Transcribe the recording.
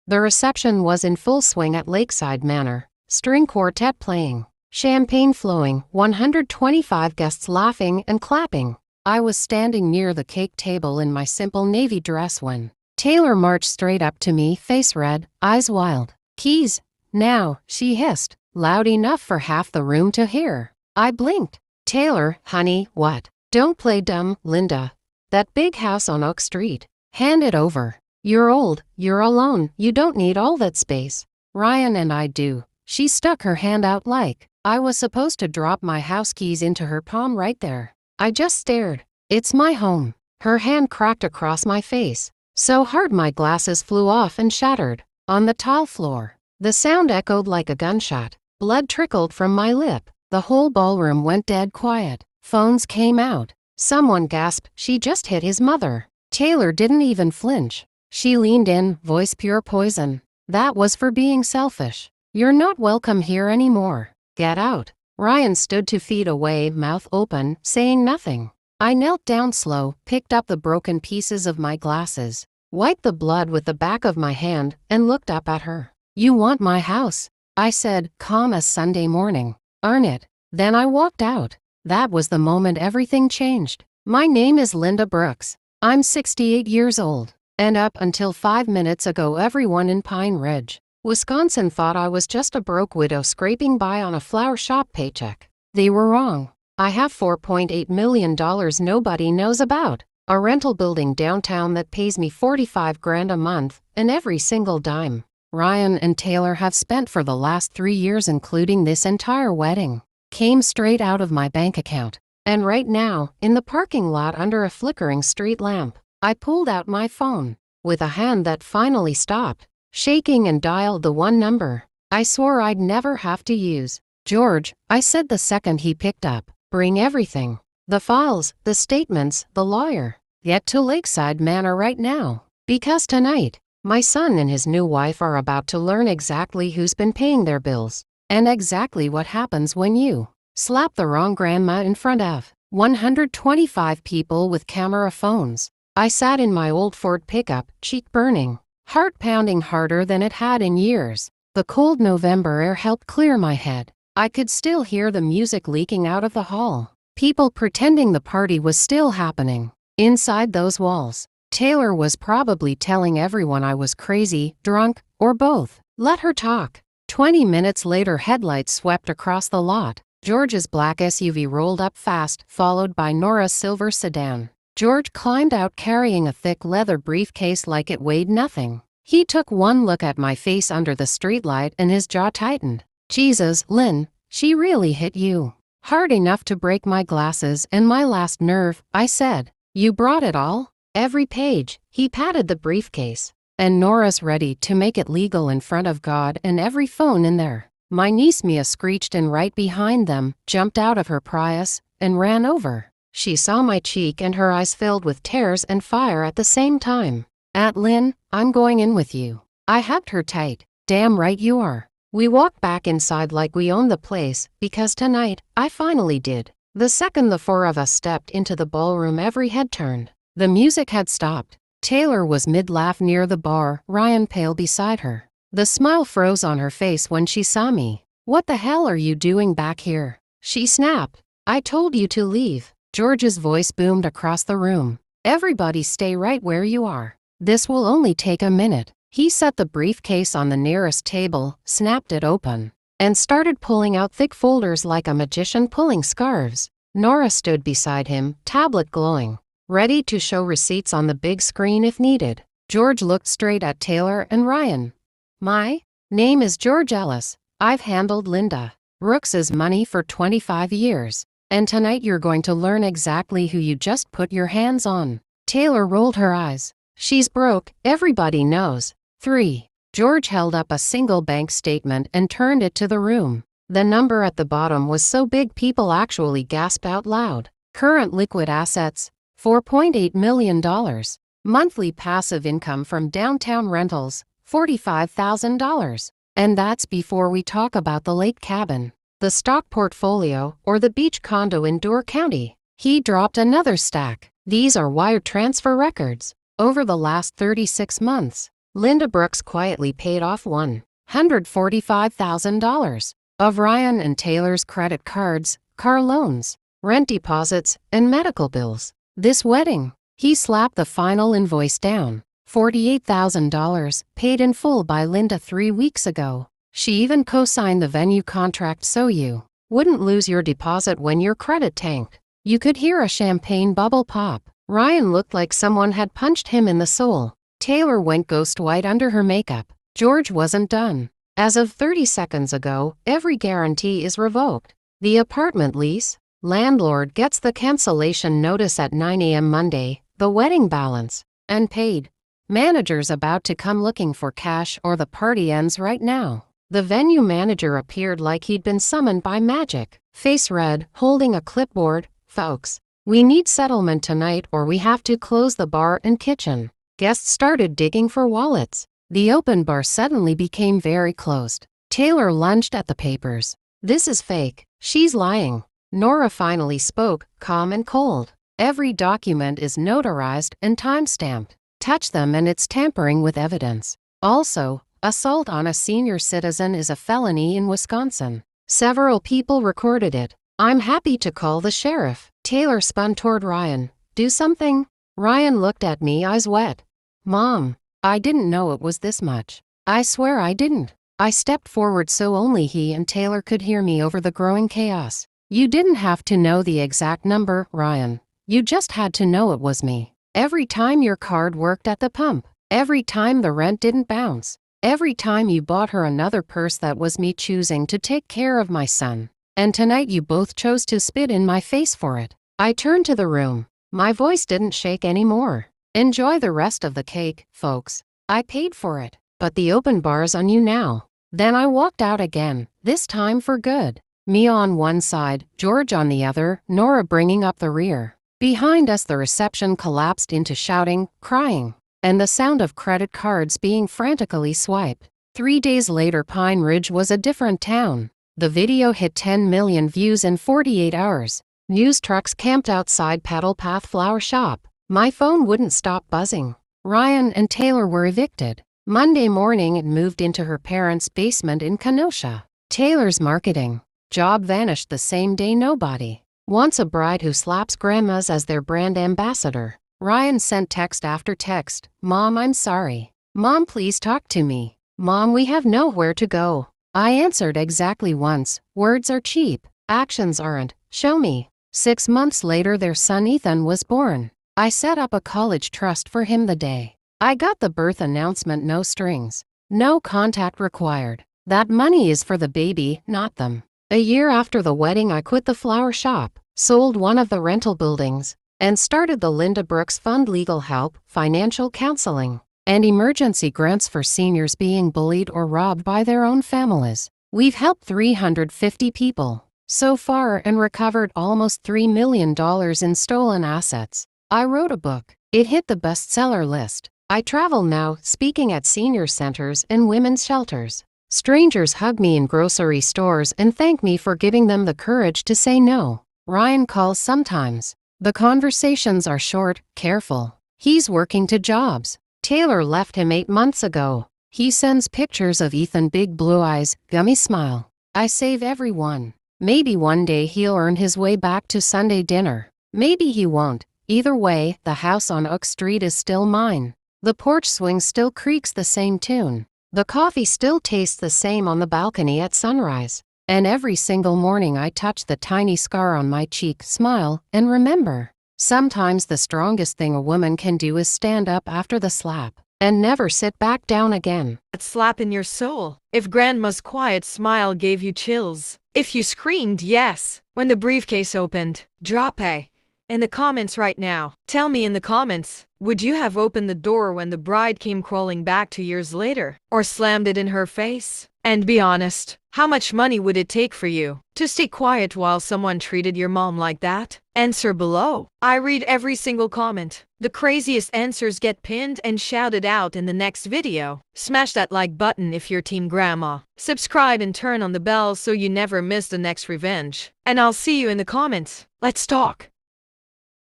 The reception was in full swing at Lakeside Manor, string quartet playing, champagne flowing, 125 guests laughing and clapping. I was standing near the cake table in my simple navy dress when Taylor marched straight up to me, face red, eyes wild. "Keys, now," she hissed, loud enough for half the room to hear. I blinked. "Taylor, honey, what? Don't play dumb, Linda. That big house on Oak Street. Hand it over. You're old, you're alone, you don't need all that space. Ryan and I do." She stuck her hand out like I was supposed to drop my house keys into her palm right there. I just stared. "It's my home." Her hand cracked across my face, so hard my glasses flew off and shattered on the tile floor. The sound echoed like a gunshot. Blood trickled from my lip. The whole ballroom went dead quiet. Phones came out. Someone gasped, "She just hit his mother." Taylor didn't even flinch. She leaned in, voice pure poison. "That was for being selfish. You're not welcome here anymore. Get out." Ryan stood 2 feet away, mouth open, saying nothing. I knelt down slow, picked up the broken pieces of my glasses, wiped the blood with the back of my hand, and looked up at her. "You want my house," I said, calm as Sunday morning. "Earn it." Then I walked out. That was the moment everything changed. My name is Linda Brooks. I'm 68 years old. And up until 5 minutes ago everyone in Pine Ridge, Wisconsin thought I was just a broke widow scraping by on a flower shop paycheck. They were wrong. I have $4.8 million nobody knows about, a rental building downtown that pays me $45,000 a month, and every single dime Ryan and Taylor have spent for the last 3 years, including this entire wedding, came straight out of my bank account. And right now, in the parking lot under a flickering street lamp, I pulled out my phone, with a hand that finally stopped shaking, and dialed the one number I swore I'd never have to use. "George," I said the second he picked up, "bring everything. The files, the statements, the lawyer. Get to Lakeside Manor right now. Because tonight, my son and his new wife are about to learn exactly who's been paying their bills, and exactly what happens when you slap the wrong grandma in front of 125 people with camera phones." I sat in my old Ford pickup, cheek burning, heart pounding harder than it had in years. The cold November air helped clear my head. I could still hear the music leaking out of the hall. People pretending the party was still happening. Inside those walls, Taylor was probably telling everyone I was crazy, drunk, or both. Let her talk. 20 minutes later, headlights swept across the lot. George's black SUV rolled up fast, followed by Nora's silver sedan. George climbed out carrying a thick leather briefcase like it weighed nothing. He took one look at my face under the streetlight and his jaw tightened. "Jesus, Lynn, she really hit you hard enough to break my glasses and my last nerve," I said. "You brought it all? Every page." He patted the briefcase. "And Nora's ready to make it legal in front of God and every phone in there." My niece Mia screeched and right behind them, jumped out of her Prius, and ran over. She saw my cheek and her eyes filled with tears and fire at the same time. "Aunt Lynn, I'm going in with you." I hugged her tight. "Damn right you are." We walked back inside like we owned the place, because tonight, I finally did. The second the 4 of us stepped into the ballroom, every head turned. The music had stopped. Taylor was mid-laugh near the bar, Ryan pale beside her. The smile froze on her face when she saw me. "What the hell are you doing back here?" she snapped. "I told you to leave." George's voice boomed across the room. "Everybody stay right where you are. This will only take a minute." He set the briefcase on the nearest table, snapped it open, and started pulling out thick folders like a magician pulling scarves. Nora stood beside him, tablet glowing, ready to show receipts on the big screen if needed. George looked straight at Taylor and Ryan. "My name is George Ellis. I've handled Linda Brooks's money for 25 years. And tonight you're going to learn exactly who you just put your hands on." Taylor rolled her eyes. "She's broke, everybody knows." 3. George held up a single bank statement and turned it to the room. The number at the bottom was so big people actually gasped out loud. Current liquid assets, $4.8 million. Monthly passive income from downtown rentals, $45,000. And that's before we talk about the lake cabin, the stock portfolio, or the beach condo in Door County. He dropped another stack. "These are wire transfer records over the last 36 months. Linda Brooks quietly paid off $145,000 of Ryan and Taylor's credit cards, car loans, rent deposits, and medical bills. This wedding, he slapped the final invoice down, $48,000, paid in full by Linda 3 weeks ago. She even co-signed the venue contract so you wouldn't lose your deposit when your credit tanked. You could hear a champagne bubble pop. Ryan looked like someone had punched him in the soul. Taylor went ghost white under her makeup. George wasn't done. As of 30 seconds ago, every guarantee is revoked. The apartment lease. Landlord gets the cancellation notice at 9 a.m. Monday, the wedding balance, unpaid. Manager's about to come looking for cash or the party ends right now. The venue manager appeared like he'd been summoned by magic. Face red, holding a clipboard. Folks, we need settlement tonight or we have to close the bar and kitchen. Guests started digging for wallets. The open bar suddenly became very closed. Taylor lunged at the papers. This is fake. She's lying. Nora finally spoke, calm and cold. Every document is notarized and time-stamped. Touch them and it's tampering with evidence. Also, assault on a senior citizen is a felony in Wisconsin. Several people recorded it. I'm happy to call the sheriff. Taylor spun toward Ryan. Do something? Ryan looked at me, eyes wet. Mom, I didn't know it was this much. I swear I didn't. I stepped forward so only he and Taylor could hear me over the growing chaos. You didn't have to know the exact number, Ryan. You just had to know it was me. Every time your card worked at the pump. Every time the rent didn't bounce. Every time you bought her another purse, that was me choosing to take care of my son. And tonight you both chose to spit in my face for it. I turned to the room. My voice didn't shake anymore. Enjoy the rest of the cake, folks. I paid for it, but the open bar's on you now. Then I walked out again, this time for good. Mia on one side, George on the other, Nora bringing up the rear. Behind us the reception collapsed into shouting, crying, and the sound of credit cards being frantically swiped. 3 days later Pine Ridge was a different town. The video hit 10 million views in 48 hours. News trucks camped outside Petal Path Flower Shop. My phone wouldn't stop buzzing. Ryan and Taylor were evicted. Monday morning it moved into her parents' basement in Kenosha. Taylor's marketing job vanished the same day. Nobody wants a bride who slaps grandmas as their brand ambassador. Ryan sent text after text. Mom, I'm sorry. Mom, please talk to me. Mom, we have nowhere to go. I answered exactly once. Words are cheap. Actions aren't. Show me. 6 months later their son Ethan was born. I set up a college trust for him the day I got the birth announcement. No strings. No contact required. That money is for the baby, not them. A year after the wedding I quit the flower shop, sold one of the rental buildings, and started the Linda Brooks Fund. Legal help, financial counseling, and emergency grants for seniors being bullied or robbed by their own families. We've helped 350 people so far and recovered almost $3 million in stolen assets. I wrote a book. It hit the bestseller list. I travel now, speaking at senior centers and women's shelters. Strangers hug me in grocery stores and thank me for giving them the courage to say no. Ryan calls sometimes. The conversations are short, careful. He's working 2 jobs. Taylor left him 8 months ago. He sends pictures of Ethan, big blue eyes, gummy smile. I save every one. Maybe one day he'll earn his way back to Sunday dinner. Maybe he won't. Either way, the house on Oak Street is still mine. The porch swing still creaks the same tune. The coffee still tastes the same on the balcony at sunrise. And every single morning I touch the tiny scar on my cheek, smile, and remember. Sometimes the strongest thing a woman can do is stand up after the slap and never sit back down again. That slap in your soul. If grandma's quiet smile gave you chills. If you screamed yes when the briefcase opened. Drop a in the comments right now. Tell me in the comments, would you have opened the door when the bride came crawling back 2 years later? Or slammed it in her face? And be honest, how much money would it take for you to stay quiet while someone treated your mom like that? Answer below. I read every single comment. The craziest answers get pinned and shouted out in the next video. Smash that like button if you're team grandma. Subscribe and turn on the bell so you never miss the next revenge. And I'll see you in the comments. Let's talk.